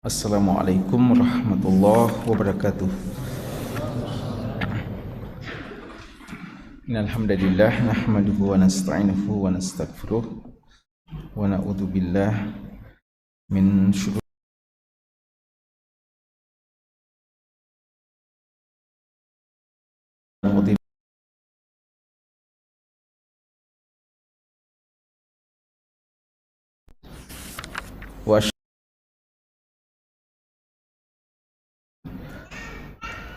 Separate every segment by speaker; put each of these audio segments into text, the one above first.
Speaker 1: Assalamualaikum warahmatullahi wabarakatuh. Innal hamdalillah nahmaduhu wa nasta'inuhu wa nastaghfiruh wa na'udzu billahi min syururi anfusina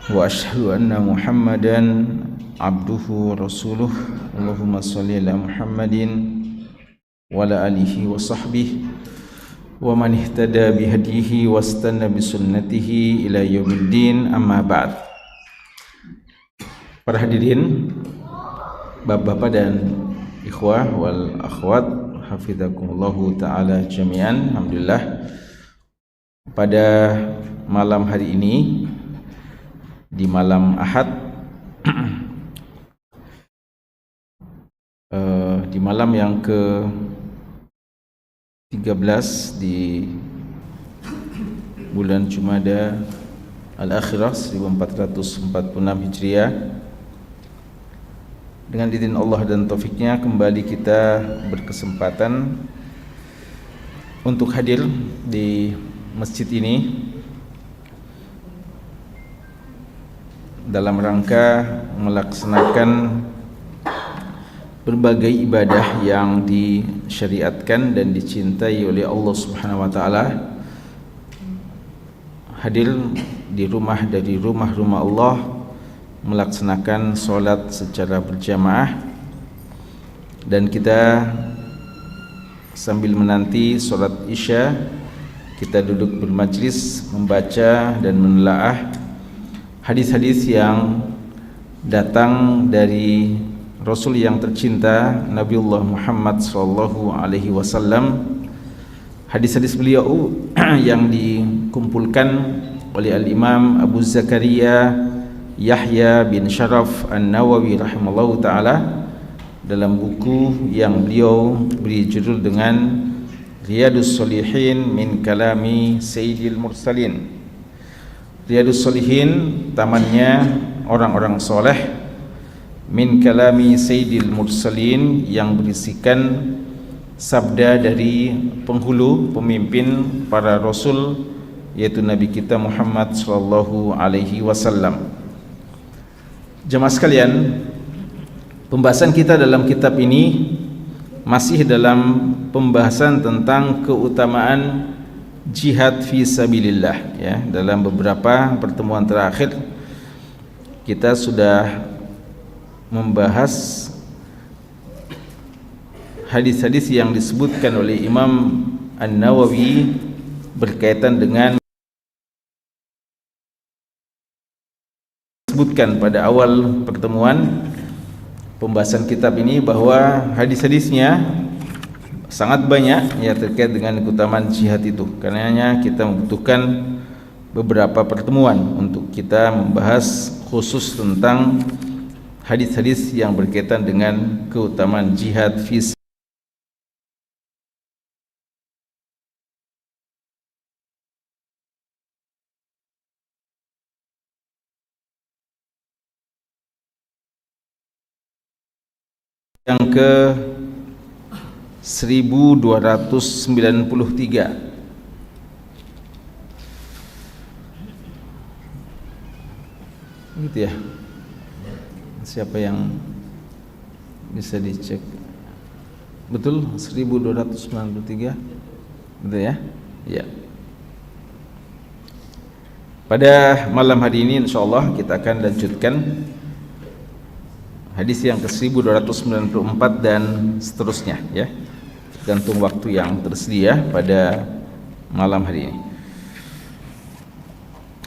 Speaker 1: wa asyhadu anna Muhammadan abduhu wa rasuluh. Allahumma shalli ala Muhammadin wa ala alihi wa sahbihi wa man ihtada bihadihi wastanna bisunnatihi ila yaumiddin, amma ba'd. Para hadirin, bapak-bapak dan ikhwah wal akhwat, hafizakumullahu ta'ala jami'an. Alhamdulillah, pada malam hari ini, di malam Ahad, di malam yang ke-13 di bulan Jumada Al-Akhirah 1446 Hijriah, dengan izin Allah dan taufiknya kembali kita berkesempatan untuk hadir di masjid ini dalam rangka melaksanakan berbagai ibadah yang disyariatkan dan dicintai oleh Allah Subhanahu wa taala. Hadir di rumah dari rumah-rumah Allah, melaksanakan sholat secara berjamaah, dan kita sambil menanti sholat Isya, kita duduk bermajlis membaca dan menelaah hadis-hadis yang datang dari Rasul yang tercinta Nabiullah Muhammad sallallahu alaihi wasallam. Hadis-hadis beliau yang dikumpulkan oleh Al-Imam Abu Zakaria Yahya bin Sharaf An-Nawawi rahimallahu taala dalam buku yang beliau beri judul dengan Riyadus Shalihin min kalami Sayyidil Mursalin. Riyadus Shalihin, tamannya orang-orang soleh, min kalami Sayyidil Mursalin, yang berisikan sabda dari penghulu pemimpin para rasul, yaitu Nabi kita Muhammad sallallahu alaihi wasallam. Jemaah sekalian, pembahasan kita dalam kitab ini masih dalam pembahasan tentang keutamaan jihad fi sabilillah, ya. Dalam beberapa pertemuan terakhir kita sudah membahas hadis-hadis yang disebutkan oleh Imam An-Nawawi berkaitan dengan disebutkan pada awal pertemuan pembahasan kitab ini, bahwa hadis-hadisnya sangat banyak ya terkait dengan keutamaan jihad itu. Karenanya kita membutuhkan beberapa pertemuan untuk kita membahas khusus tentang hadis-hadis yang berkaitan dengan keutamaan jihad fi yang ke 1293. Gitu ya. Siapa yang bisa dicek? Betul 1293? Betul ya? Ya. Pada malam hari ini insyaallah kita akan lanjutkan hadis yang ke-1294 dan seterusnya, ya. Tergantung waktu yang tersedia pada malam hari ini.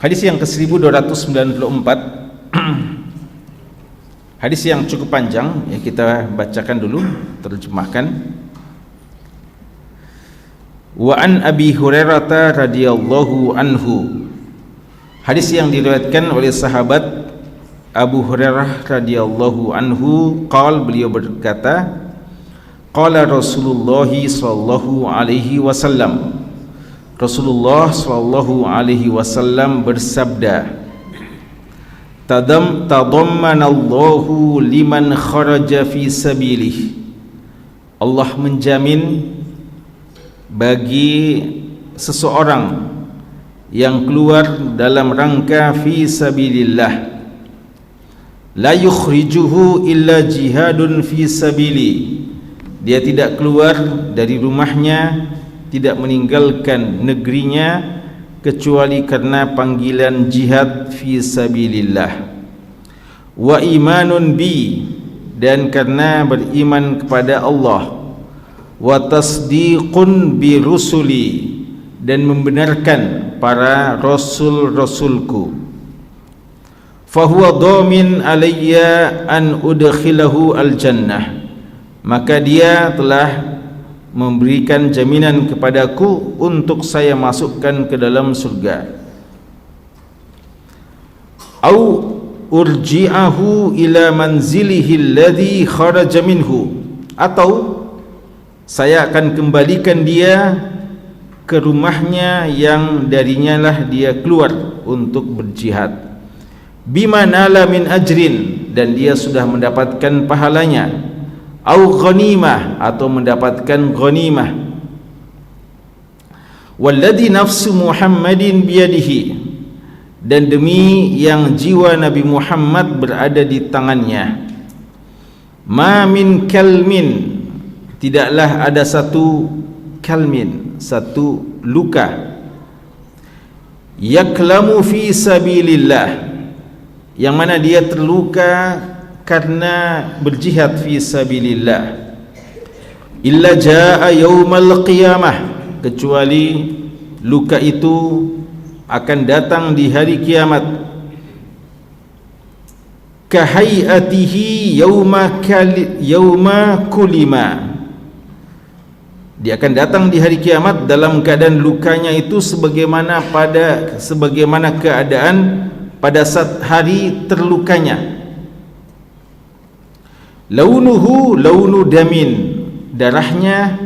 Speaker 1: Hadis yang ke-1294 hadis yang cukup panjang, ya, kita bacakan dulu, terjemahkan. Wa an Abi Hurairah radhiyallahu anhu. Hadis yang diriwayatkan oleh sahabat Abu Hurairah radhiyallahu anhu, beliau berkata, qala Rasulullah sallallahu alaihi wasallam, Rasulullah sallallahu alaihi wasallam bersabda, tadammanallahu liman kharaja fi sabilih. Allah menjamin bagi seseorang yang keluar dalam rangka fi sabilillah, la yukhrijuhu illa jihadun fi sabili. Dia tidak keluar dari rumahnya, tidak meninggalkan negerinya kecuali karena panggilan jihad fi sabilillah. Wa imanun bi, dan karena beriman kepada Allah. Wa tasdiqun bi rusuli, dan membenarkan para rasul-rasulku. Fahuwa dhamin alayya an udkhilahu al-jannah, maka dia telah memberikan jaminan kepadaku untuk saya masukkan ke dalam surga. Au urji'ahu ila manzilihi alladhi kharaja minhu, atau saya akan kembalikan dia ke rumahnya yang darinya lah dia keluar untuk berjihad. Bima nala min ajrin, dan dia sudah mendapatkan pahalanya. Au ghanimah, atau mendapatkan ghanimah. Walladhi nafsu Muhammadin biyadihi, dan demi yang jiwa Nabi Muhammad berada di tangannya. Ma min kalmin, tidaklah ada satu kalmin, satu luka, yaklamu fi sabilillah, yang mana dia terluka karena berjihad fi sabilillah, illa jaa yaumal qiyamah, kecuali luka itu akan datang di hari kiamat. Kahayatihi yauma kulima, dia akan datang di hari kiamat dalam keadaan lukanya itu sebagaimana keadaan pada saat hari terlukanya. Launuhu launu damin, darahnya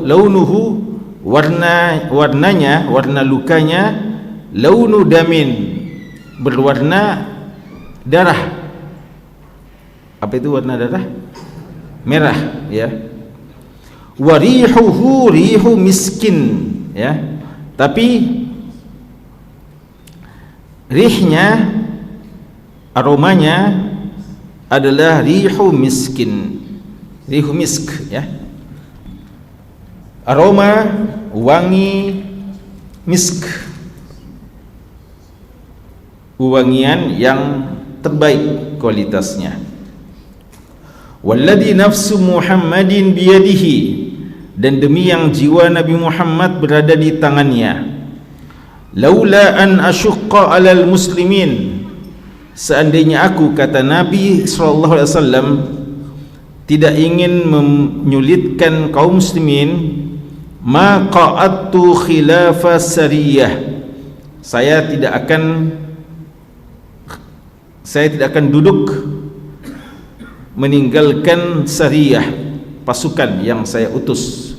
Speaker 1: launuhu, warnanya, warna lukanya, launu damin, berwarna darah. Apa itu warna darah? Merah, ya. Warihuhu rihu miskin, ya. Tapi rihnya, aromanya adalah rihu miskin, rihu misk, ya. Aroma wangi misk, wangian yang terbaik kualitasnya. Walladhi nafsu Muhammadin biyadihi, dan demi yang jiwa Nabi Muhammad berada di tangannya. Laula an asyqa 'alal muslimin, seandainya aku, kata Nabi SAW, tidak ingin menyulitkan kaum muslimin, ma qa'adtu khilafa sariyah, saya tidak akan duduk meninggalkan sariyah, pasukan yang saya utus.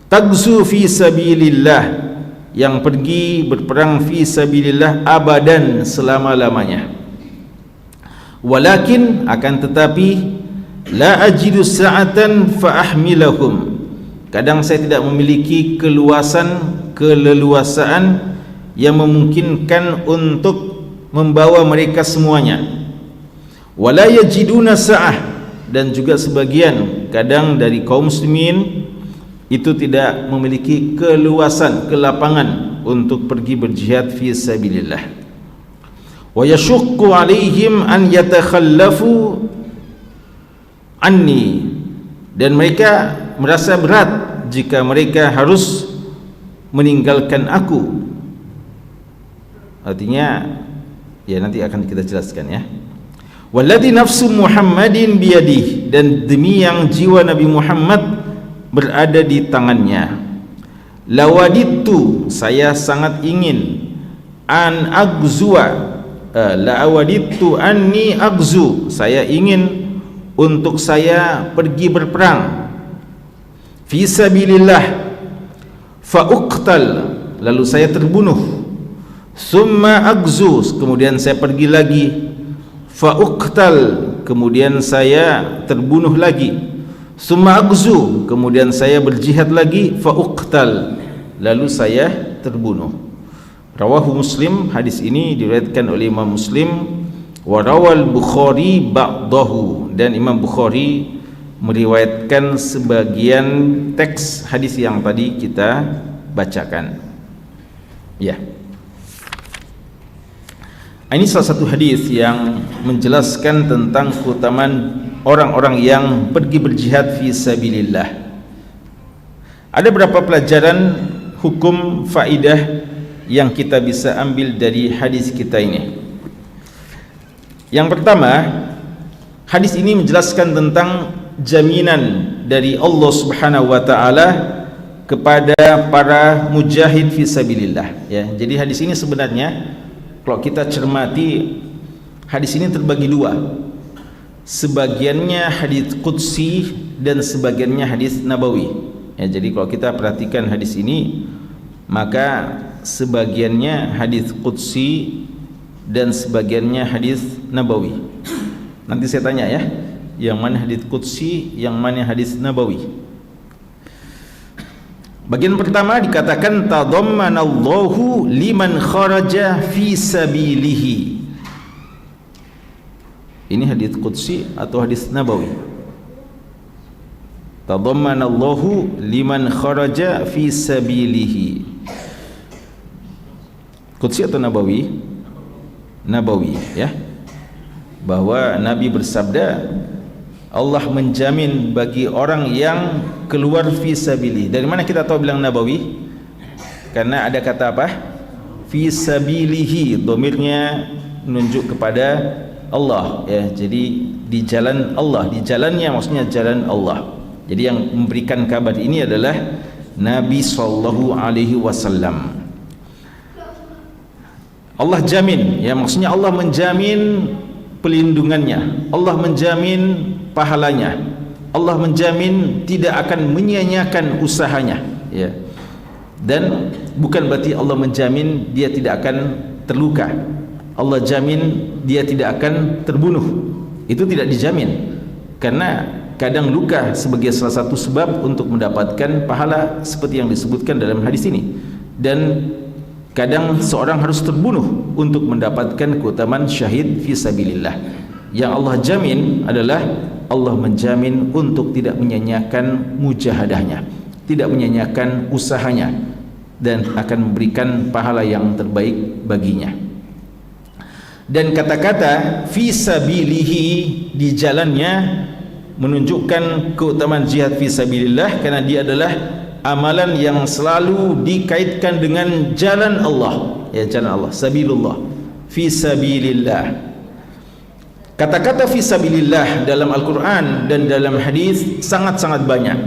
Speaker 1: Tagzu fi sabilillah, yang pergi berperang fi sabilillah abadan, selama-lamanya. Walakin, akan tetapi, la ajidu sa'atan fa ahmilahum, kadang saya tidak memiliki keleluasaan yang memungkinkan untuk membawa mereka semuanya. Wala yajiduna sa'ah, dan juga sebagian kadang dari kaum muslimin itu tidak memiliki keluasan, kelapangan untuk pergi berjihad fi sabilillah. Wa yashuqqu alaihim an yatakhallafu anni, dan mereka merasa berat jika mereka harus meninggalkan aku. Artinya, ya nanti akan kita jelaskan, ya. Walladhi nafsu Muhammadin biyadih, dan demi yang jiwa Nabi Muhammad berada di tangannya. Lawaditu, saya sangat ingin, an agzua, lawaditu anni agzu, saya ingin untuk saya pergi berperang. fi sabilillah fa uqtal, lalu saya terbunuh. Summa agzu, kemudian saya pergi lagi. Fa uqtal, kemudian saya terbunuh lagi. Summa agzu, kemudian saya berjihad lagi. Fa uqtal, lalu saya terbunuh. Rawahu Muslim, hadis ini diriwayatkan oleh Imam Muslim. Wa rawal Bukhari ba'dahu, dan Imam Bukhari meriwayatkan sebagian teks hadis yang tadi kita bacakan. Ya. Ini salah satu hadis yang menjelaskan tentang keutamaan orang-orang yang pergi berjihad fi sabilillah. Ada beberapa pelajaran hukum faidah yang kita bisa ambil dari hadis kita ini. Yang pertama, hadis ini menjelaskan tentang jaminan dari Allah Subhanahu wa taala kepada para mujahid fi sabilillah, ya. Jadi hadis ini sebenarnya kalau kita cermati, hadis ini terbagi dua. Sebagiannya hadis qudsi dan sebagiannya hadis nabawi. Ya, jadi kalau kita perhatikan hadis ini, maka sebagiannya hadis qudsi dan sebagiannya hadis nabawi. Nanti saya tanya ya, yang mana hadis qudsi, yang mana hadis nabawi. Bagian pertama dikatakan tadammanallahu liman kharaja fi sabilihi. Ini hadis qudsi atau hadis nabawi? Tadammanallahu liman kharaja fi sabilihi. Qudsi atau nabawi? Nabawi, ya. Bahwa Nabi bersabda, Allah menjamin bagi orang yang keluar fi sabilihi. Dari mana kita tahu bilang nabawi? Karena ada kata apa? Fi sabilihi, domirnya menunjuk kepada Allah, ya. Jadi di jalan Allah, di jalannya maksudnya jalan Allah. Jadi yang memberikan kabar ini adalah Nabi sallallahu alaihi wasallam. Allah jamin, ya, maksudnya Allah menjamin pelindungannya, Allah menjamin pahalanya, Allah menjamin tidak akan menyia-nyiakan usahanya, ya. Dan bukan berarti Allah menjamin dia tidak akan terluka, Allah jamin dia tidak akan terbunuh. Itu tidak dijamin, karena kadang luka sebagai salah satu sebab untuk mendapatkan pahala seperti yang disebutkan dalam hadis ini. Dan kadang seorang harus terbunuh untuk mendapatkan keutamaan syahid fi sabilillah. Yang Allah jamin adalah Allah menjamin untuk tidak menyia-nyiakan mujahadahnya, tidak menyia-nyiakan usahanya, dan akan memberikan pahala yang terbaik baginya. Dan kata-kata fi sabilihi, di jalannya, menunjukkan keutamaan jihad fi sabilillah, karena dia adalah amalan yang selalu dikaitkan dengan jalan Allah, ya, jalan Allah, sabilullah, fi sabilillah. Kata-kata fi sabilillah dalam Al-Quran dan dalam hadis sangat-sangat banyak.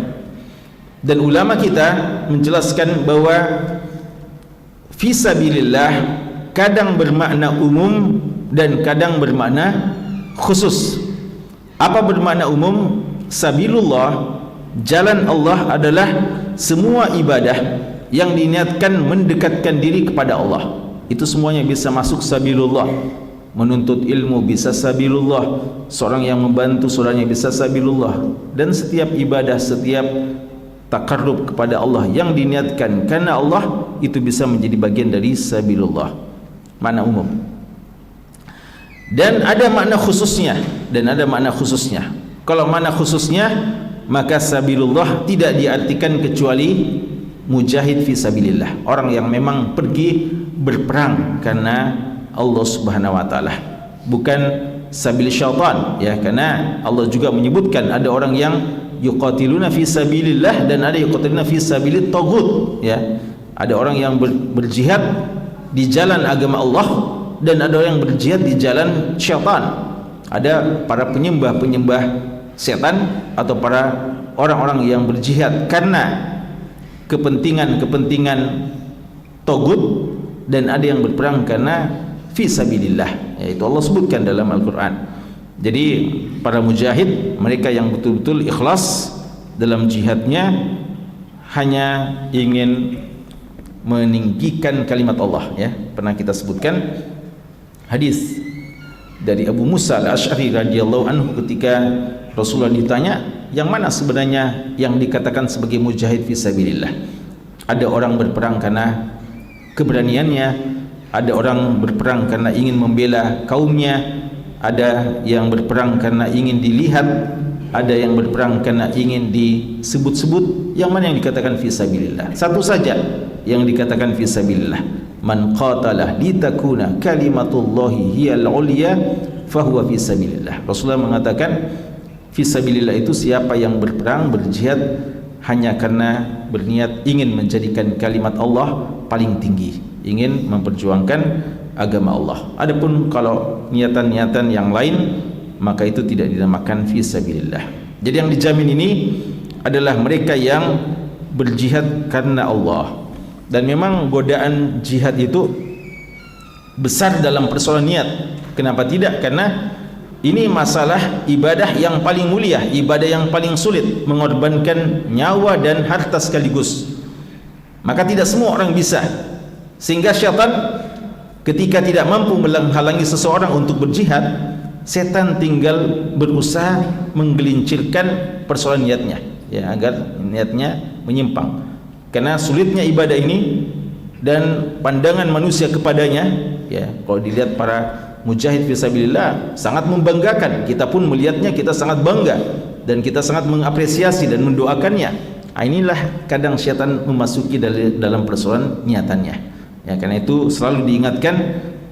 Speaker 1: Dan ulama kita menjelaskan bahwa fi sabilillah kadang bermakna umum dan kadang bermakna khusus. Apa bermakna umum? Sabilullah, jalan Allah, adalah semua ibadah yang diniatkan mendekatkan diri kepada Allah. Itu semuanya bisa masuk sabilullah. Menuntut ilmu bisa sabilullah, seorang yang membantu saudaranya bisa sabilullah, dan setiap ibadah, setiap takarrub kepada Allah yang diniatkan karena Allah, itu bisa menjadi bagian dari sabilullah, makna umum. Dan ada makna khususnya, dan ada makna khususnya. Kalau makna khususnya, maka sabilullah tidak diartikan kecuali mujahid fi sabilillah, orang yang memang pergi berperang karena Allah Subhanahu wa taala, bukan sabil syaitan, ya, karena Allah juga menyebutkan ada orang yang yuqatiluna fi sabilillah dan ada yuqatiluna fi sabilit taghut, ya. Ada orang yang berjihad di jalan agama Allah dan ada orang yang berjihad di jalan syaitan. Ada para penyembah-penyembah setan atau para orang-orang yang berjihad karena kepentingan taghut, dan ada yang berperang karena fi sabilillah, yaitu Allah sebutkan dalam Al-Quran. Jadi para mujahid, mereka yang betul-betul ikhlas dalam jihadnya, hanya ingin meninggikan kalimat Allah, ya. Pernah kita sebutkan hadis dari Abu Musa al-Asy'ari radhiyallahu anhu ketika Rasulullah ditanya, yang mana sebenarnya yang dikatakan sebagai mujahid fisabilillah? Ada orang berperang karena keberaniannya, ada orang berperang karena ingin membela kaumnya, ada yang berperang karena ingin dilihat, ada yang berperang karena ingin disebut-sebut. Yang mana yang dikatakan fisabilillah? Satu saja yang dikatakan fisabilillah, man qatalah litakuna kalimatullahi hiyal ulya fahuwa fisabilillah. Rasulullah mengatakan fisabilillah itu siapa yang berperang, berjihad hanya karena berniat ingin menjadikan kalimat Allah paling tinggi, ingin memperjuangkan agama Allah. Adapun kalau niatan-niatan yang lain, maka itu tidak dinamakan fisabilillah. Jadi yang dijamin ini adalah mereka yang berjihad karena Allah. Dan memang godaan jihad itu besar dalam persoalan niat. Kenapa tidak? Karena ini masalah ibadah yang paling mulia, ibadah yang paling sulit, mengorbankan nyawa dan harta sekaligus. Maka tidak semua orang bisa. Sehingga syaitan ketika tidak mampu menghalangi seseorang untuk berjihad, setan tinggal berusaha menggelincirkan persoalan niatnya, ya, agar niatnya menyimpang. Karena sulitnya ibadah ini dan pandangan manusia kepadanya, ya, kalau dilihat para mujahid fisabilillah sangat membanggakan. Kita pun melihatnya, kita sangat bangga dan kita sangat mengapresiasi dan mendoakannya. Inilah kadang syaitan memasuki dalam persoalan niatannya, ya. Karena itu selalu diingatkan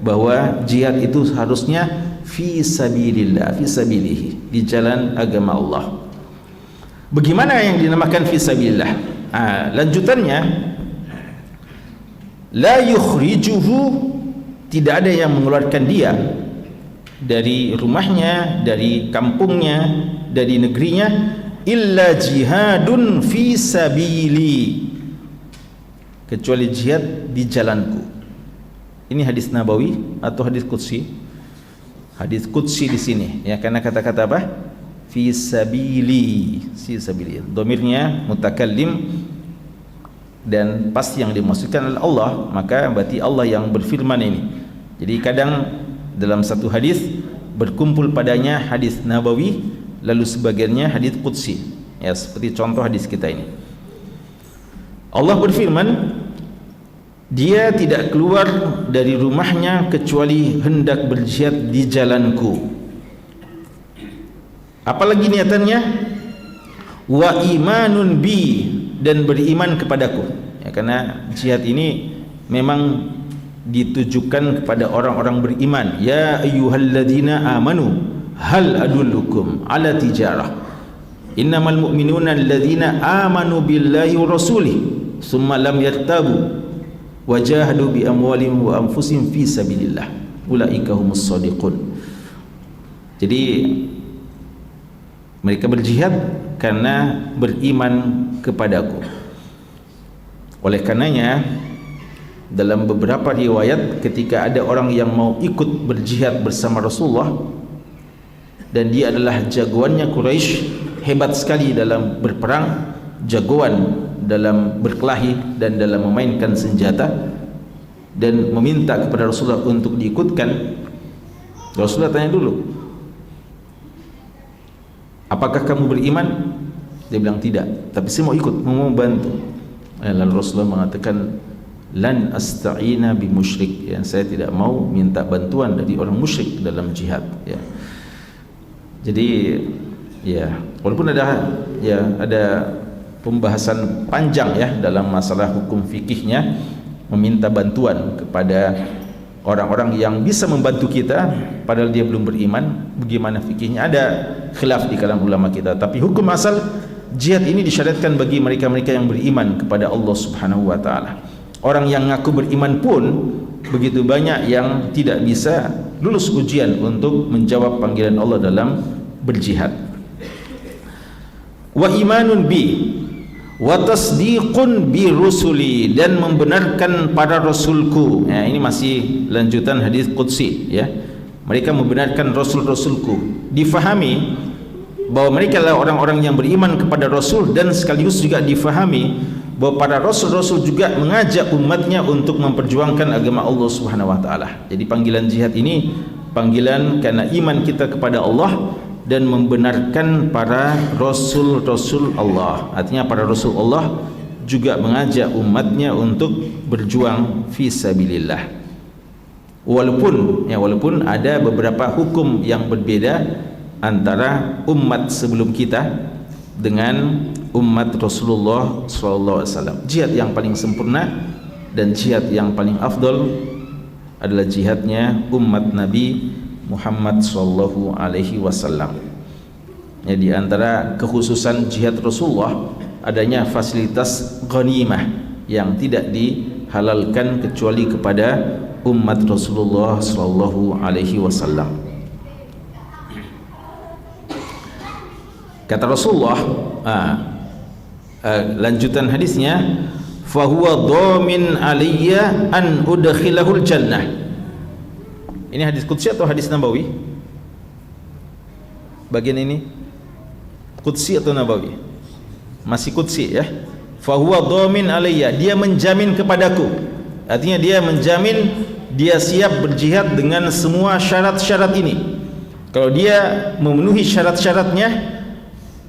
Speaker 1: bahwa jihad itu harusnya fisabilillah, fisabilihi, di jalan agama Allah. Bagaimana yang dinamakan fisabilillah? Lanjutannya, la yukhrijuhu, tidak ada yang mengeluarkan dia dari rumahnya, dari kampungnya, dari negerinya, illa jihadun fi sabili, kecuali jihad di jalanku. Ini hadis nabawi atau hadis qudsi? Hadis qudsi di sini, ya, karena kata-kata apa? Fi sabili, fi sabili, dhamirnya mutakallim dan pasti yang dimaksudkan adalah Allah, maka berarti Allah yang berfirman ini. Jadi kadang dalam satu hadis berkumpul padanya hadis nabawi, lalu sebagiannya hadis qudsi, ya, seperti contoh hadis kita ini. Allah berfirman, dia tidak keluar dari rumahnya kecuali hendak berjihad di jalanku. Apalagi niatannya? Wa imanun bi, dan beriman kepadaku, ya, karena jihad ini memang ditujukan kepada orang-orang beriman. Ya ayyuhalladzina amanu hal adullukum ala tijarah innamal mu'minuna alladzina amanu billahi wa rasulih summa lam yartabu wajahadu bi amwalihim wa anfusihim fi sabilillah ulaika humus shadiqun. Jadi mereka berjihad karena beriman kepadaku. Oleh karenanya dalam beberapa riwayat ketika ada orang yang mau ikut berjihad bersama Rasulullah dan dia adalah jagoannya Quraisy, hebat sekali dalam berperang, jagoan dalam berkelahi dan dalam memainkan senjata, dan meminta kepada Rasulullah untuk diikutkan, Rasulullah tanya dulu, apakah kamu beriman? Dia bilang tidak, tapi saya mau ikut, mau bantu. Lalu Rasulullah mengatakan, lan asta'ina bi musyrik, ya, saya tidak mau minta bantuan dari orang musyrik dalam jihad, ya. Jadi ya, walaupun ada pembahasan panjang, ya, dalam masalah hukum fikihnya meminta bantuan kepada orang-orang yang bisa membantu kita padahal dia belum beriman, bagaimana fikihnya, ada khilaf di kalangan ulama kita. Tapi hukum asal jihad ini disyariatkan bagi mereka-mereka yang beriman kepada Allah Subhanahu wa taala. Orang yang ngaku beriman pun begitu banyak yang tidak bisa lulus ujian untuk menjawab panggilan Allah dalam berjihad. Wa imanun bi wa tasdiqun bi rusuli, dan membenarkan para rasulku. Nah, ini masih lanjutan hadis qudsi, ya. Mereka membenarkan rasul-rasulku. Difahami bahwa mereka adalah orang-orang yang beriman kepada Rasul, dan sekaligus juga difahami bahwa para rasul-rasul juga mengajak umatnya untuk memperjuangkan agama Allah Subhanahu wa taala. Jadi panggilan jihad ini panggilan karena iman kita kepada Allah dan membenarkan para rasul-rasul Allah. Artinya para rasul Allah juga mengajak umatnya untuk berjuang fi sabilillah. Walaupun ada beberapa hukum yang berbeda antara umat sebelum kita dengan umat Rasulullah SAW. Jihad yang paling sempurna dan jihad yang paling afdal adalah jihadnya umat Nabi Muhammad SAW. Ya, di antara kekhususan jihad Rasulullah adanya fasilitas ghanimah yang tidak dihalalkan kecuali kepada umat Rasulullah SAW. Kata Rasulullah, lanjutan hadisnya, fahuwa dhamin aliyya an udkhilahul jannah. Ini hadis qudsi atau hadis nabawi? Bagian ini qudsi atau nabawi? Masih qudsi ya. Fahuwa dhamin aliyya, dia menjamin kepadaku. Artinya dia menjamin dia siap berjihad dengan semua syarat-syarat ini. Kalau dia memenuhi syarat-syaratnya,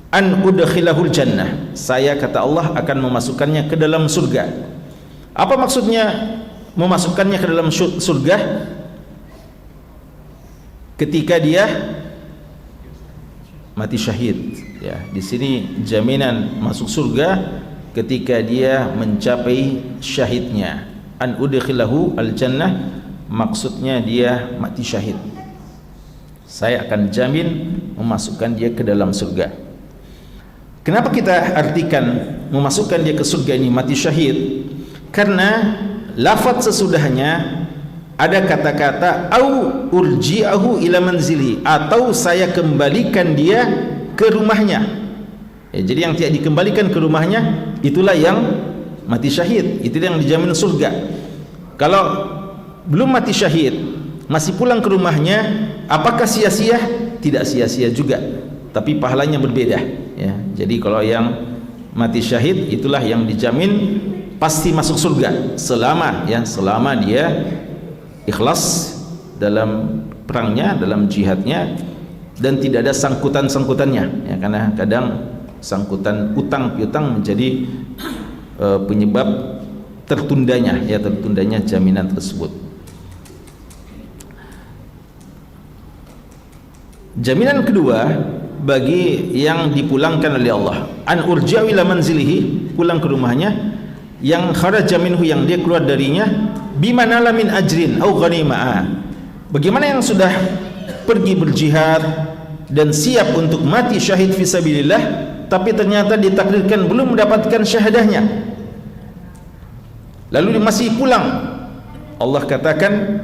Speaker 1: an udkhilahul jannah, saya kata Allah akan memasukkannya ke dalam surga. Apa maksudnya memasukkannya ke dalam surga? Ketika dia mati syahid. Ya, di sini jaminan masuk surga ketika dia mencapai syahidnya. An udkhilahu al jannah, maksudnya dia mati syahid. Saya akan jamin memasukkan dia ke dalam surga. Kenapa kita artikan memasukkan dia ke surga ini mati syahid? Karena lafaz sesudahnya ada kata-kata au urji'ahu ila manzili, atau saya kembalikan dia ke rumahnya. Ya, jadi yang tidak dikembalikan ke rumahnya itulah yang mati syahid, itu yang dijamin surga. Kalau belum mati syahid masih pulang ke rumahnya, apakah sia-sia? Tidak sia-sia juga, tapi pahalanya berbeda ya. Jadi kalau yang mati syahid itulah yang dijamin pasti masuk surga selama dia ikhlas dalam perangnya, dalam jihadnya, dan tidak ada sangkutan-sangkutannya ya, karena kadang sangkutan utang piutang menjadi penyebab tertundanya jaminan tersebut. Jaminan kedua bagi yang dipulangkan oleh Allah, an urji'a ila manzilihi, pulang ke rumahnya, yang kharaja minhu, yang dia keluar darinya, bimanala min ajrin au ghanimah. Bagaimana yang sudah pergi berjihad dan siap untuk mati syahid fisabilillah, tapi ternyata ditakdirkan belum mendapatkan syahadahnya, lalu masih pulang, Allah katakan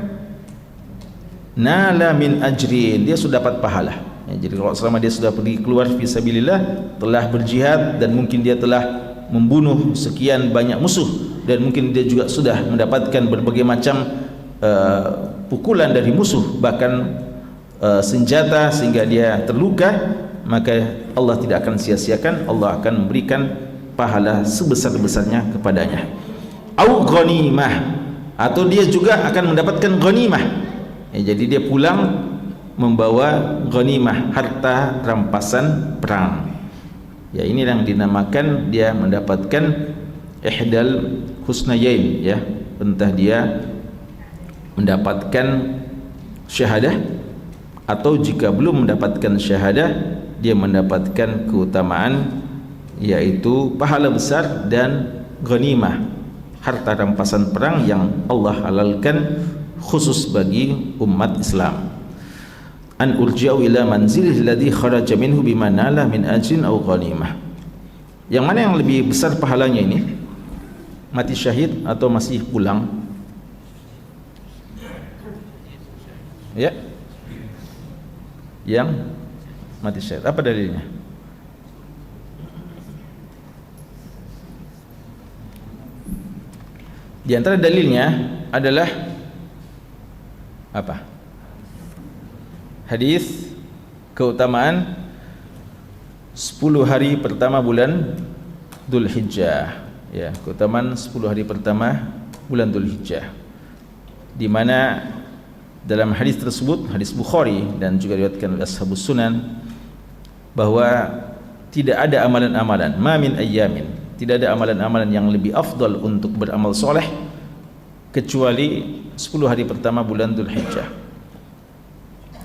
Speaker 1: nala min ajrin, dia sudah dapat pahala ya. Jadi kalau selama dia sudah pergi keluar fisabilillah, telah berjihad, dan mungkin dia telah membunuh sekian banyak musuh, dan mungkin dia juga sudah mendapatkan berbagai macam pukulan dari musuh, bahkan senjata sehingga dia terluka, maka Allah tidak akan sia-siakan, Allah akan memberikan pahala sebesar-besarnya kepadanya. Au ghanimah, atau dia juga akan mendapatkan ghanimah ya, jadi dia pulang membawa ghanimah, harta rampasan perang ya. Ini yang dinamakan dia mendapatkan ihdal husnayain ya, entah dia mendapatkan syahadah, atau jika belum mendapatkan syahadah, dia mendapatkan keutamaan yaitu pahala besar dan ghanimah, harta rampasan perang yang Allah halalkan khusus bagi umat Islam. An urji'u ila manzilihi alladhi kharaja minhu bimanala min ajrin aw ghanimah. Yang mana yang lebih besar pahalanya ini? Mati syahid atau masih pulang? Ya. Yang mati syahid. Apa dalilnya? Di antara dalilnya adalah apa? Hadis keutamaan 10 hari pertama bulan Dzulhijjah ya, keutamaan 10 hari pertama bulan Dzulhijjah, di mana dalam hadis tersebut, hadis Bukhari dan juga diriwayatkan oleh Ashabus Sunan, bahwa tidak ada amalan-amalan, ma min ayyamin, tidak ada amalan-amalan yang lebih afdal untuk beramal soleh kecuali 10 hari pertama bulan Dzulhijjah.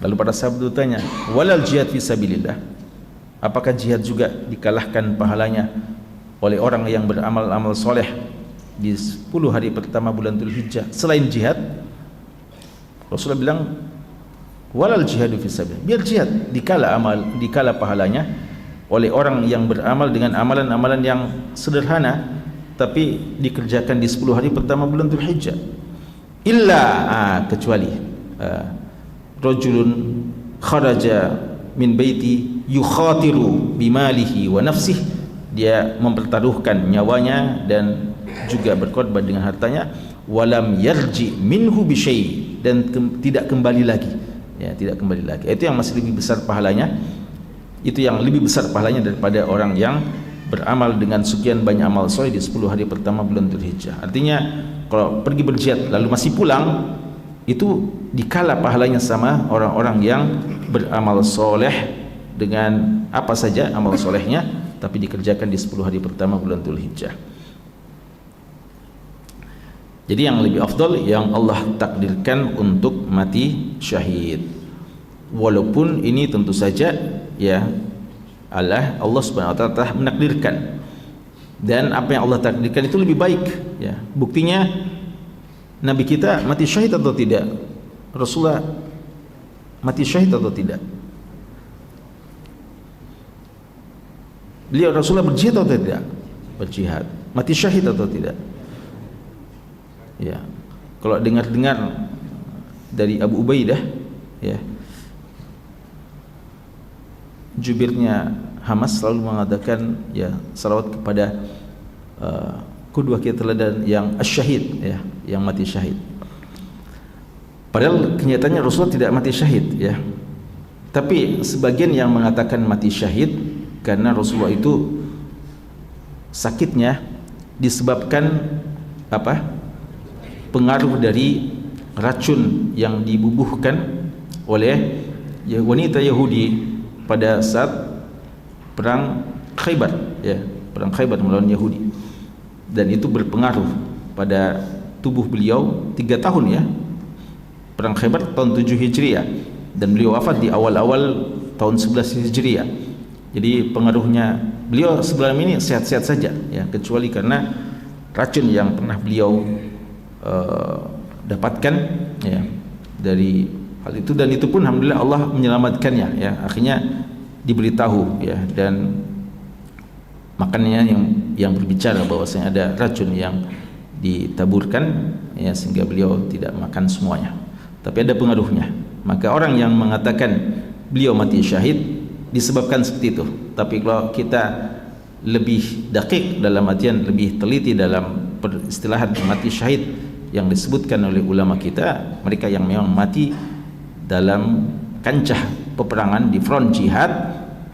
Speaker 1: Lalu para sahabat bertanya, walal jihad fi sabilillah, apakah jihad juga dikalahkan pahalanya oleh orang yang beramal-amal soleh di 10 hari pertama bulan Dzulhijjah selain jihad? Rasulullah bilang, walal jihadu fi sabilillah, biar jihad dikala pahalanya oleh orang yang beramal dengan amalan-amalan yang sederhana tapi dikerjakan di 10 hari pertama bulan Dzulhijjah. Kecuali rajulun kharaja min baiti yukhatiru bimalihi wa nafsihi, dia mempertaruhkan nyawanya dan juga berkorban dengan hartanya, walam yarji minhu bi syai', dan tidak kembali lagi, ya, tidak kembali lagi. Itu yang masih lebih besar pahalanya, itu yang lebih besar pahalanya daripada orang yang beramal dengan sekian banyak amal soleh di 10 hari pertama bulan Dzulhijjah. Artinya kalau pergi berjihad lalu masih pulang, itu dikala pahalanya sama orang-orang yang beramal soleh dengan apa saja amal solehnya, tapi dikerjakan di 10 hari pertama bulan Dzulhijjah. Jadi yang lebih afdal yang Allah takdirkan untuk mati syahid, walaupun ini tentu saja, ya, Allah Subhanahu wa taala telah menakdirkan, dan apa yang Allah takdirkan itu lebih baik, ya. Buktinya Nabi kita mati syahid atau tidak? Rasulullah mati syahid atau tidak? Rasulullah berjihad atau tidak? Berjihad. Mati syahid atau tidak? Ya. Kalau dengar-dengar dari Abu Ubaidah, ya, jubirnya Hamas selalu mengatakan, ya, salawat kepada kedua kita teladan yang asyahid, ya, yang mati syahid. Padahal kenyataannya Rasulullah tidak mati syahid, ya. Tapi sebagian yang mengatakan mati syahid karena Rasulullah itu sakitnya disebabkan apa? Pengaruh dari racun yang dibubuhkan oleh wanita Yahudi pada saat perang Khaybar, ya, perang Khaybar melawan Yahudi, dan itu berpengaruh pada tubuh beliau 3 tahun, ya. Perang Khaybar tahun 7 Hijriah dan beliau wafat di awal-awal tahun 11 Hijriah. Jadi pengaruhnya beliau sebelum ini sehat-sehat saja, ya, kecuali karena racun yang pernah beliau dapatkan, ya, dari hal itu, dan itu pun alhamdulillah Allah menyelamatkannya, ya. Akhirnya diberitahu, ya, dan makanya yang berbicara bahwasanya ada racun yang ditaburkan, ya, sehingga beliau tidak makan semuanya, tapi ada pengaruhnya. Maka orang yang mengatakan beliau mati syahid disebabkan seperti itu. Tapi kalau kita lebih dakik, dalam artian lebih teliti dalam peristilahan mati syahid yang disebutkan oleh ulama kita, mereka yang memang mati dalam kancah peperangan di front jihad,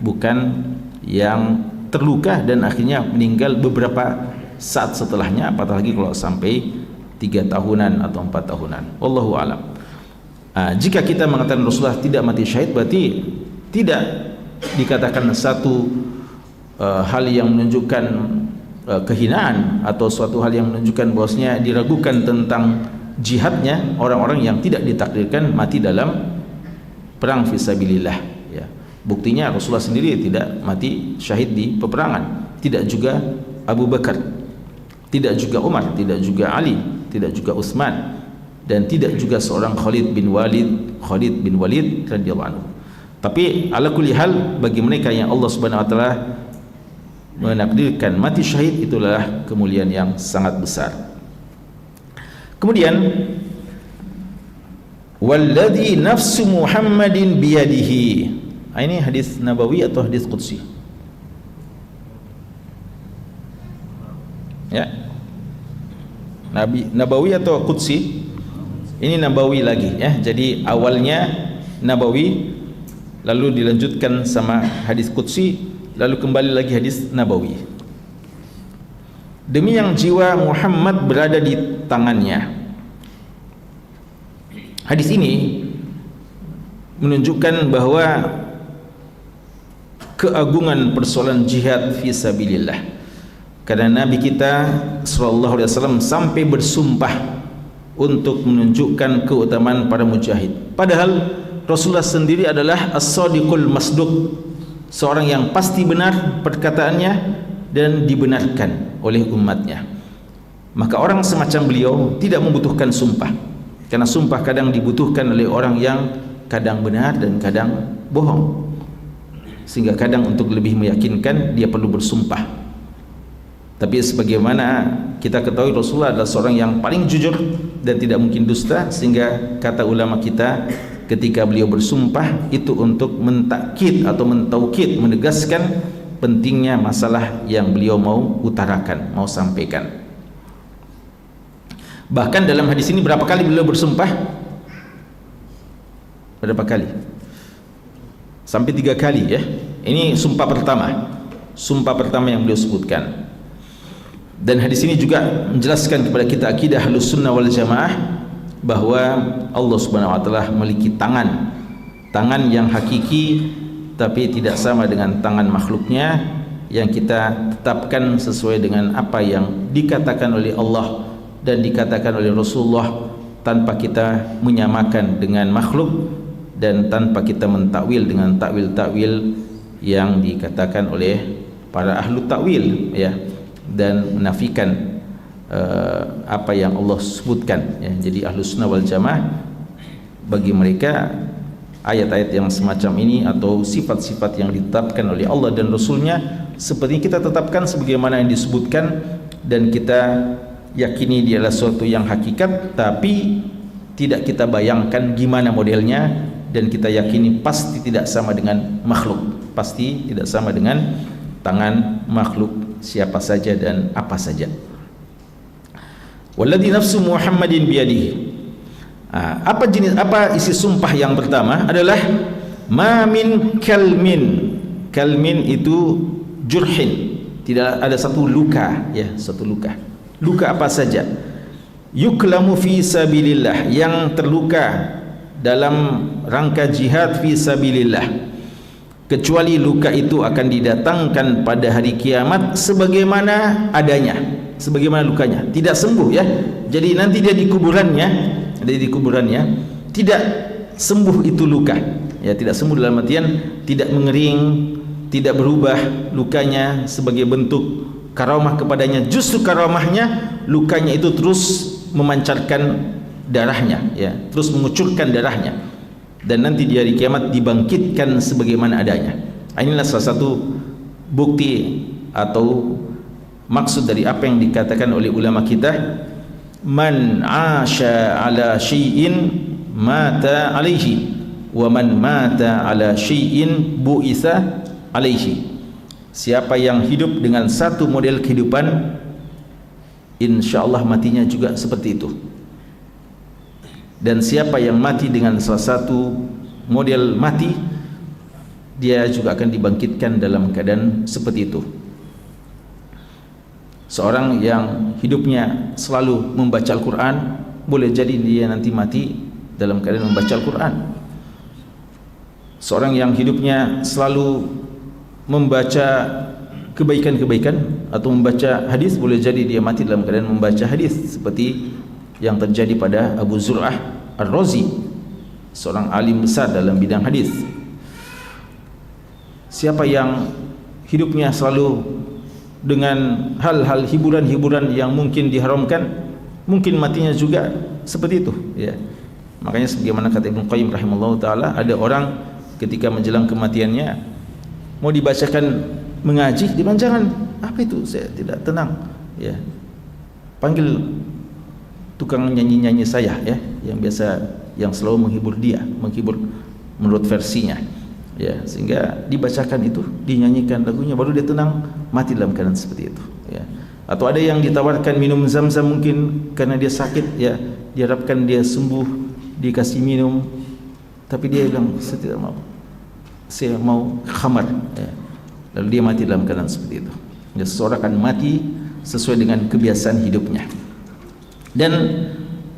Speaker 1: bukan yang terluka dan akhirnya meninggal beberapa saat setelahnya, apalagi kalau sampai 3 tahunan atau 4 tahunan. Wallahu a'lam. Jika kita mengatakan Rasulullah tidak mati syahid, berarti tidak dikatakan satu hal yang menunjukkan kehinaan atau suatu hal yang menunjukkan bahwasanya diragukan tentang jihadnya orang-orang yang tidak ditakdirkan mati dalam perang fisabilillah, ya. Buktinya Rasulullah sendiri tidak mati syahid di peperangan, tidak juga Abu Bakar, tidak juga Umar, tidak juga Ali, tidak juga Utsman, dan tidak juga seorang Khalid bin Walid radhiyallahu anhu. Tapi ala kulli hal, bagi mereka yang Allah Subhanahu wa taala menakdirkan mati syahid, itulah kemuliaan yang sangat besar. Kemudian, walladzi nafsu Muhammadin biyadihi. Ini hadis nabawi atau hadis qudsi? Ya. Nabawi atau qudsi? Ini nabawi lagi, ya. Jadi awalnya nabawi, lalu dilanjutkan sama hadis qudsi, lalu kembali lagi hadis nabawi. demi yang jiwa Muhammad berada di tangannya. Hadis ini menunjukkan bahwa keagungan persoalan jihad fi sabilillah, karena Nabi kita sallallahu alaihi wasallam sampai bersumpah untuk menunjukkan keutamaan para mujahid. Padahal Rasulullah sendiri adalah as-sadiqul masduq, seorang yang pasti benar perkataannya dan dibenarkan oleh umatnya. Maka orang semacam beliau tidak membutuhkan sumpah, karena sumpah kadang dibutuhkan oleh orang yang kadang benar dan kadang bohong, sehingga kadang untuk lebih meyakinkan dia perlu bersumpah. Tapi sebagaimana kita ketahui, Rasulullah adalah seorang yang paling jujur dan tidak mungkin dusta, sehingga kata ulama kita, ketika beliau bersumpah itu untuk mentakkid atau mentaukid, menegaskan pentingnya masalah yang beliau mau utarakan, mau sampaikan. Bahkan dalam hadis ini berapa kali beliau bersumpah? Berapa kali? Sampai 3 kali ya. Ini sumpah pertama yang beliau sebutkan. Dan hadis ini juga menjelaskan kepada kita akidah Ahlus Sunnah wal Jamaah bahwa Allah Subhanahu wa taala memiliki tangan yang hakiki, tapi tidak sama dengan tangan makhluknya yang kita tetapkan sesuai dengan apa yang dikatakan oleh Allah dan dikatakan oleh Rasulullah, tanpa kita menyamakan dengan makhluk dan tanpa kita mentakwil dengan takwil-takwil yang dikatakan oleh para ahlu takwil ya, dan menafikan apa yang Allah sebutkan ya. Jadi Ahlus Sunnah wal Jamaah, bagi mereka ayat-ayat yang semacam ini atau sifat-sifat yang ditetapkan oleh Allah dan Rasulnya seperti kita tetapkan sebagaimana yang disebutkan, dan kita yakini dia adalah suatu yang hakikat, tapi tidak kita bayangkan gimana modelnya, dan kita yakini pasti tidak sama dengan makhluk, pasti tidak sama dengan tangan makhluk siapa saja dan apa saja. Walladzi nafsu Muhammadin biyadihi. Apa isi sumpah yang pertama adalah ma min kalmin. Kalmin itu jurhin, tidak ada satu luka ya, satu luka. Luka apa saja? Yuklamu fi sabilillah, yang terluka dalam rangka jihad fi sabilillah, kecuali luka itu akan didatangkan pada hari kiamat sebagaimana adanya, sebagaimana lukanya, tidak sembuh ya. Jadi nanti dia di kuburannya, tidak sembuh itu luka ya, tidak sembuh dalam artian tidak mengering, tidak berubah lukanya sebagai bentuk karamah kepadanya. Justru karamahnya lukanya itu terus memancarkan darahnya ya, terus mengucurkan darahnya, dan nanti di hari kiamat dibangkitkan sebagaimana adanya. Inilah salah satu bukti atau maksud dari apa yang dikatakan oleh ulama kita, man asha ala syai'in mata alaihi wa man mata ala syai'in bu'itha alaihi. Siapa yang hidup dengan satu model kehidupan, insyaallah matinya juga seperti itu. Dan siapa yang mati dengan salah satu model mati, dia juga akan dibangkitkan dalam keadaan seperti itu. Seorang yang hidupnya selalu membaca Al-Quran, boleh jadi dia nanti mati dalam keadaan membaca Al-Quran. Seorang yang hidupnya selalu membaca kebaikan-kebaikan atau membaca hadis, boleh jadi dia mati dalam keadaan membaca hadis, seperti yang terjadi pada Abu Zur'ah Ar-Razi, seorang alim besar dalam bidang hadis. Siapa yang hidupnya selalu dengan hal-hal hiburan-hiburan yang mungkin diharamkan, mungkin matinya juga seperti itu ya. Makanya sebagaimana kata Ibnu Qayyim rahimallahu taala, ada orang ketika menjelang kematiannya mau dibacakan mengaji, dia bilang jangan, apa itu, saya tidak tenang ya, panggil tukang nyanyi-nyanyi saya ya, yang biasa, yang selalu menghibur dia, menghibur menurut versinya ya, sehingga dibacakan itu, dinyanyikan lagunya, baru dia tenang, mati dalam keadaan seperti itu ya. Atau ada yang ditawarkan minum zam-zam, mungkin karena dia sakit ya, diharapkan dia sembuh, dikasih minum, tapi dia bilang saya tidak mau, saya mau khamar ya. Lalu dia mati dalam keadaan seperti itu ya. Seseorang akan mati sesuai dengan kebiasaan hidupnya. Dan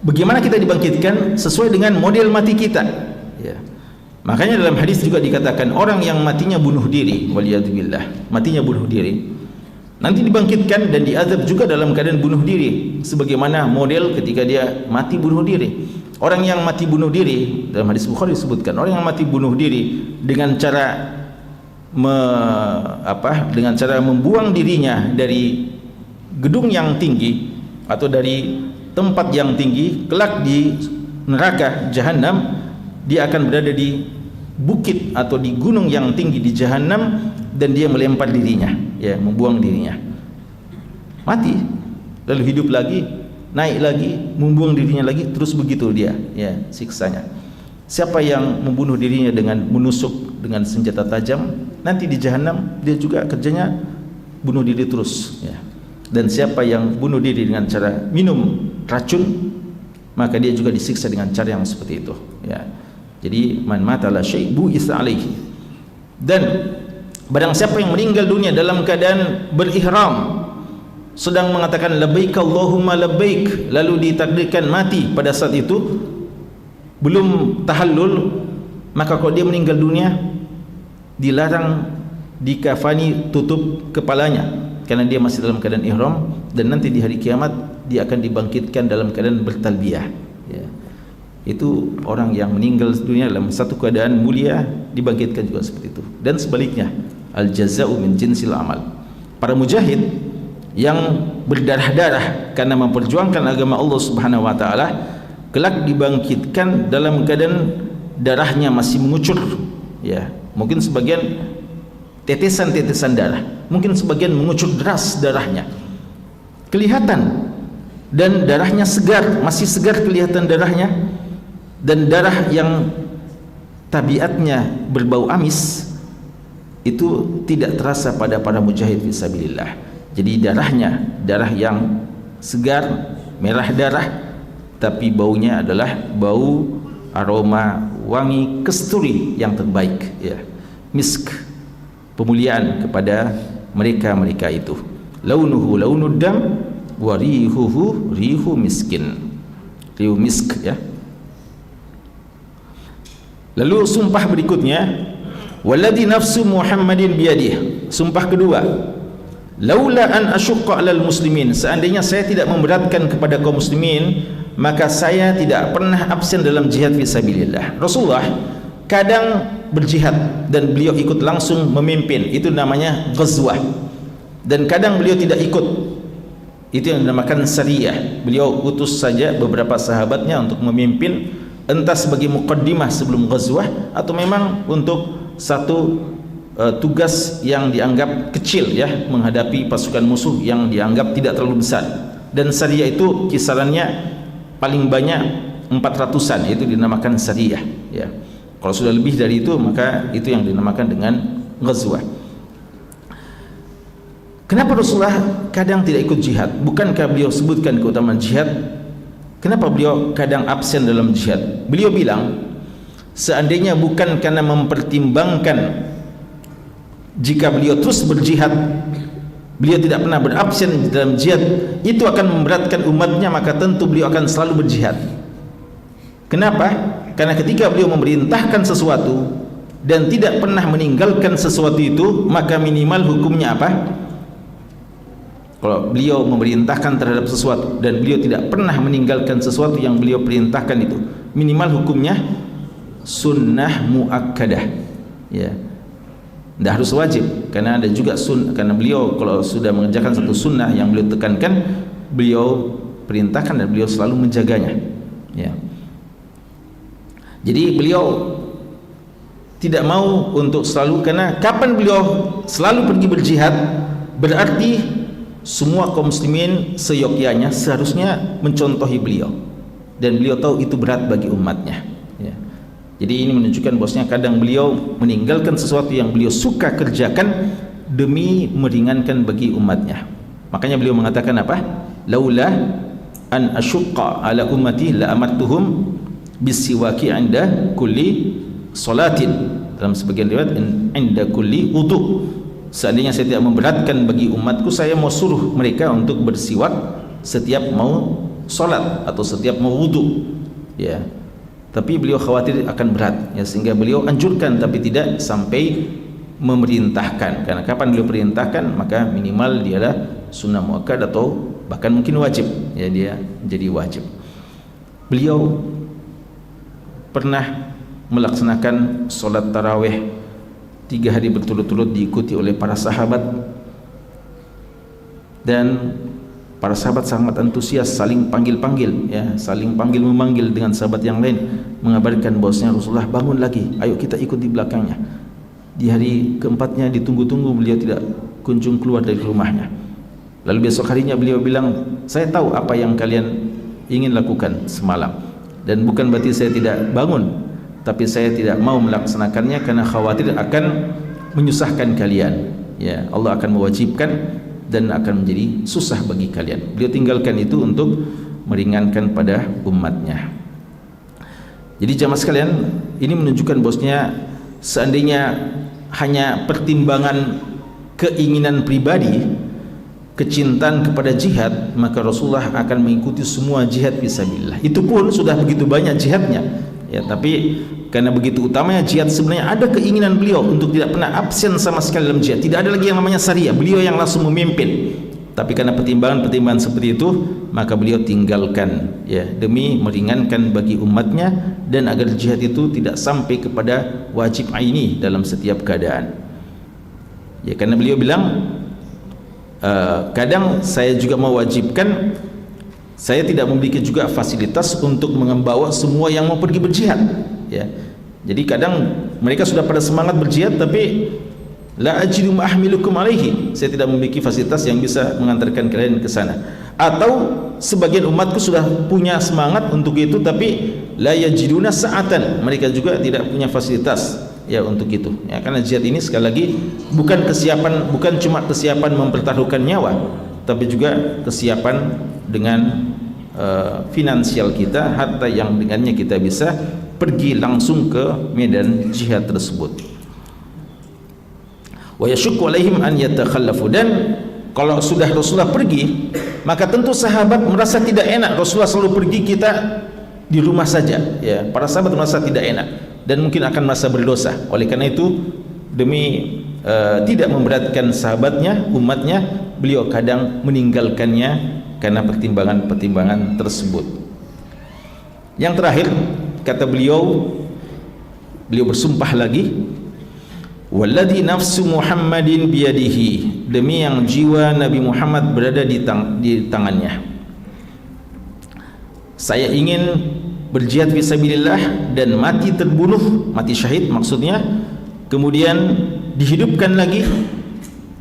Speaker 1: bagaimana kita dibangkitkan sesuai dengan model mati kita, ya. Makanya dalam hadis juga dikatakan orang yang matinya bunuh diri, waliyadzubillah, matinya bunuh diri, nanti dibangkitkan dan diazab juga dalam keadaan bunuh diri, sebagaimana model ketika dia mati bunuh diri. Orang yang mati bunuh diri, dalam hadis Bukhari disebutkan, orang yang mati bunuh diri dengan cara dengan cara membuang dirinya dari gedung yang tinggi atau dari tempat yang tinggi, kelak di neraka jahanam dia akan berada di bukit atau di gunung yang tinggi di jahanam, dan dia melempar dirinya, ya, membuang dirinya, mati, lalu hidup lagi, naik lagi, membuang dirinya lagi, terus begitu dia, ya, siksanya. Siapa yang membunuh dirinya dengan menusuk dengan senjata tajam, nanti di jahanam dia juga kerjanya bunuh diri terus, ya. Dan siapa yang bunuh diri dengan cara minum racun, maka dia juga disiksa dengan cara yang seperti itu, ya. Jadi man mata la syai' bu'itsa alaihi. Dan barang siapa yang meninggal dunia dalam keadaan berihram, sedang mengatakan labbaik Allahumma labbaik, lalu ditakdirkan mati pada saat itu belum tahallul, maka kalau dia meninggal dunia dilarang dikafani tutup kepalanya karena dia masih dalam keadaan ihram, dan nanti di hari kiamat dia akan dibangkitkan dalam keadaan bertalbiyah, ya. Itu orang yang meninggal dunia dalam satu keadaan mulia dibangkitkan juga seperti itu. Dan sebaliknya, al jaza'u min jinsil amal. Para mujahid yang berdarah-darah karena memperjuangkan agama Allah Subhanahu wa taala, kelak dibangkitkan dalam keadaan darahnya masih mengucur, ya. Mungkin sebagian tetesan-tetesan darah, mungkin sebagian mengucur deras darahnya, kelihatan, dan darahnya segar, masih segar kelihatan darahnya, dan darah yang tabiatnya berbau amis itu tidak terasa pada para mujahid fisabilillah. Jadi darahnya darah yang segar, merah darah, tapi baunya adalah bau aroma wangi kasturi yang terbaik, ya, misk, pemuliaan kepada mereka itu. Launuhu launud dam wa rihuhu rihu miskin, rihu misk, ya. Lalu sumpah berikutnya, walladzi nafsu Muhammadin biyadihi, sumpah kedua, laula an asyqa 'alal muslimin, seandainya saya tidak memberatkan kepada kaum muslimin, maka saya tidak pernah absen dalam jihad fisabilillah. Rasulullah kadang berjihad dan beliau ikut langsung memimpin, itu namanya ghazwah, dan kadang beliau tidak ikut, itu yang dinamakan sariyah. Beliau utus saja beberapa sahabatnya untuk memimpin, entah sebagai muqaddimah sebelum ghazwah atau memang untuk satu tugas yang dianggap kecil, ya, menghadapi pasukan musuh yang dianggap tidak terlalu besar. Dan sariyah itu kisarannya paling banyak 400-an, itu dinamakan sariyah, ya. Kalau sudah lebih dari itu, maka itu yang dinamakan dengan ghazwah. Kenapa Rasulullah kadang tidak ikut jihad? Bukankah beliau sebutkan keutamaan jihad? Kenapa beliau kadang absen dalam jihad? Beliau bilang, seandainya bukan karena mempertimbangkan jika beliau terus berjihad, beliau tidak pernah berabsen dalam jihad, itu akan memberatkan umatnya, maka tentu beliau akan selalu berjihad. Kenapa? Karena ketika beliau memerintahkan sesuatu dan tidak pernah meninggalkan sesuatu itu, maka minimal hukumnya apa? Kalau beliau memerintahkan terhadap sesuatu dan beliau tidak pernah meninggalkan sesuatu yang beliau perintahkan, itu minimal hukumnya sunnah muakkadah, ya. Tidak harus wajib, karena ada juga karena beliau kalau sudah mengerjakan satu sunnah yang beliau tekankan, beliau perintahkan dan beliau selalu menjaganya, ya. Jadi beliau tidak mau untuk selalu, karena kapan beliau selalu pergi berjihad, berarti semua kaum muslimin seyogyanya seharusnya mencontohi beliau, dan beliau tahu itu berat bagi umatnya, ya. Jadi ini menunjukkan bahwasanya kadang beliau meninggalkan sesuatu yang beliau suka kerjakan demi meringankan bagi umatnya. Makanya beliau mengatakan apa? Laula an asyqa ala ummati la amartuhum bisiwaki 'inda kulli salatin, dalam sebagian riwayat 'inda kulli wudu. seandainya saya tidak memberatkan bagi umatku, saya mau suruh mereka untuk bersiwak setiap mau sholat atau setiap mau wudu, ya. Tapi beliau khawatir akan berat, ya, sehingga beliau anjurkan tapi tidak sampai memerintahkan. Karena kapan beliau perintahkan, maka minimal dia adalah sunnah muakkad atau bahkan mungkin wajib, ya, dia jadi wajib. Beliau pernah melaksanakan sholat tarawih 3 hari berturut-turut diikuti oleh para sahabat, dan para sahabat sangat antusias, saling panggil-panggil, ya, saling panggil memanggil dengan sahabat yang lain, mengabarkan bahwasanya Rasulullah bangun lagi, ayo kita ikut di belakangnya. Di hari keempatnya ditunggu-tunggu, beliau tidak kunjung keluar dari rumahnya. Lalu besok harinya beliau bilang, saya tahu apa yang kalian ingin lakukan semalam, dan bukan berarti saya tidak bangun, tapi saya tidak mau melaksanakannya karena khawatir akan menyusahkan kalian, ya. Allah akan mewajibkan dan akan menjadi susah bagi kalian. Beliau tinggalkan itu untuk meringankan pada umatnya. Jadi jamaah sekalian, ini menunjukkan bahwasanya seandainya hanya pertimbangan keinginan pribadi, kecintaan kepada jihad, maka Rasulullah akan mengikuti semua jihad fisabilillah. Itu pun sudah begitu banyak jihadnya, ya. Tapi karena begitu utamanya jihad, sebenarnya ada keinginan beliau untuk tidak pernah absen sama sekali dalam jihad. Tidak ada lagi yang namanya syariah, beliau yang langsung memimpin. Tapi karena pertimbangan-pertimbangan seperti itu, maka beliau tinggalkan, ya, demi meringankan bagi umatnya dan agar jihad itu tidak sampai kepada wajib aini dalam setiap keadaan. Ya, karena beliau bilang, kadang saya juga mewajibkan, saya tidak memiliki juga fasilitas untuk membawa semua yang mau pergi berjihad, ya. Jadi kadang mereka sudah pada semangat berjihad, tapi la ajidu ma ahmilukum alaihi, saya tidak memiliki fasilitas yang bisa mengantarkan kalian ke sana. Atau sebagian umatku sudah punya semangat untuk itu, tapi la yajiduna sa'atan, mereka juga tidak punya fasilitas, ya, untuk itu, ya. Karena jihad ini sekali lagi bukan kesiapan, bukan cuma kesiapan mempertaruhkan nyawa, tapi juga kesiapan dengan finansial kita, harta yang dengannya kita bisa pergi langsung ke medan jihad tersebut. Wa yashukku alaihim an yatakhallafu, dan kalau sudah Rasulullah pergi, maka tentu sahabat merasa tidak enak Rasulullah selalu pergi, kita di rumah saja, ya. Para sahabat merasa tidak enak dan mungkin akan merasa berdosa. Oleh karena itu, demi tidak memberatkan sahabatnya, umatnya, beliau kadang meninggalkannya karena pertimbangan-pertimbangan tersebut. Yang terakhir, kata beliau bersumpah lagi, walladzi nafsu Muhammadin biyadihi, demi yang jiwa Nabi Muhammad berada di tangannya, saya ingin berjihad fisabilillah dan mati terbunuh, mati syahid maksudnya, kemudian dihidupkan lagi,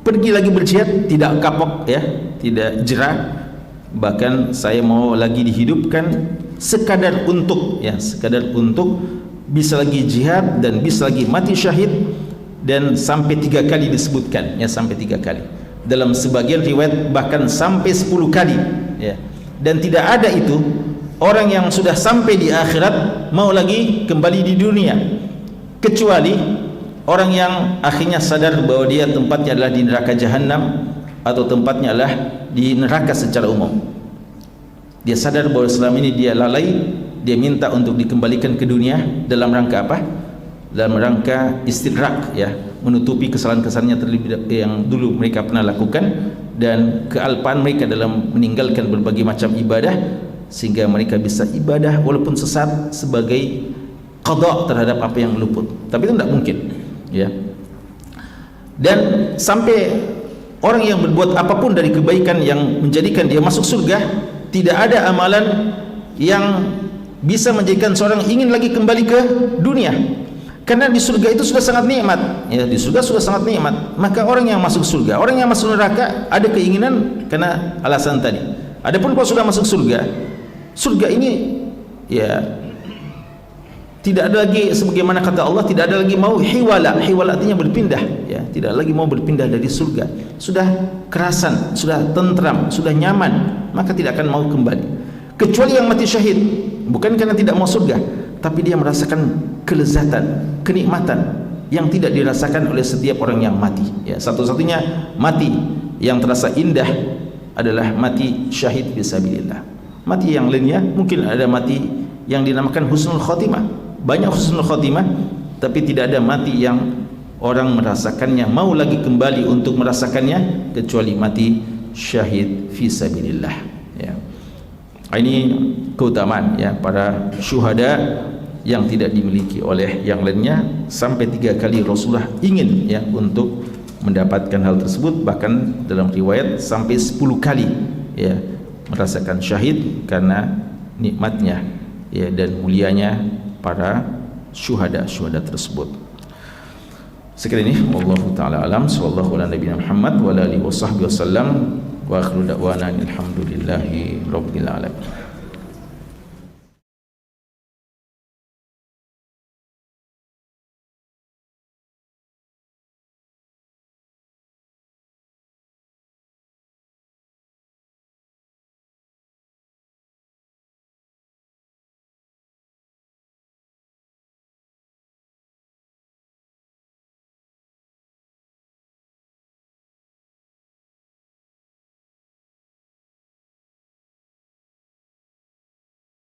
Speaker 1: pergi lagi berjihad, tidak kapok, ya, tidak jerah, bahkan saya mau lagi dihidupkan sekadar untuk, ya, sekadar untuk bisa lagi jihad dan bisa lagi mati syahid. Dan sampai 3 kali disebutkan, ya, sampai 3 kali. Dalam sebagian riwayat bahkan sampai 10 kali, ya. Dan tidak ada itu orang yang sudah sampai di akhirat mau lagi kembali di dunia, kecuali orang yang akhirnya sadar bahwa dia tempatnya adalah di neraka jahanam atau tempatnya adalah di neraka secara umum. Dia sadar bahwa selama ini dia lalai, dia minta untuk dikembalikan ke dunia dalam rangka apa? Dalam rangka istidrak, ya, menutupi kesalahan-kesalahannya yang dulu mereka pernah lakukan, dan kealpaan mereka dalam meninggalkan berbagai macam ibadah, sehingga mereka bisa ibadah walaupun sesat sebagai qada terhadap apa yang luput. Tapi itu tidak mungkin, ya. Dan sampai orang yang berbuat apapun dari kebaikan yang menjadikan dia masuk surga, tidak ada amalan yang bisa menjadikan seorang ingin lagi kembali ke dunia. Karena di surga itu sudah sangat nikmat, ya, di surga sudah sangat nikmat. Maka orang yang masuk surga, orang yang masuk neraka ada keinginan karena alasan tadi. Adapun kalau sudah masuk surga, surga ini, ya, tidak ada lagi sebagaimana kata Allah, tidak ada lagi mau hiwala. Hiwala artinya berpindah, ya, tidak lagi mau berpindah dari surga. Sudah kerasan, sudah tentram, sudah nyaman, maka tidak akan mau kembali. Kecuali yang mati syahid, bukan karena tidak mau surga, tapi dia merasakan kelezatan, kenikmatan, yang tidak dirasakan oleh setiap orang yang mati. Ya, satu-satunya mati yang terasa indah adalah mati syahid fisabilillah. Mati yang lainnya mungkin ada mati yang dinamakan husnul khotimah. Banyak husnul khotimah, tapi tidak ada mati yang orang merasakannya, mau lagi kembali untuk merasakannya, kecuali mati syahid fisabilillah. Ya. Ini keutamaan ya para syuhada yang tidak dimiliki oleh yang lainnya. Sampai 3 kali Rasulullah ingin ya untuk mendapatkan hal tersebut, bahkan dalam riwayat sampai 10 kali ya merasakan syahid karena nikmatnya ya dan mulianya para syuhada tersebut. Sekian ini wallahu taala alam, sallallahu ala nabiyina Muhammad wa ala alihi washabbihi wasallam, wa akhiru da'wana alhamdulillahi rabbil alamin.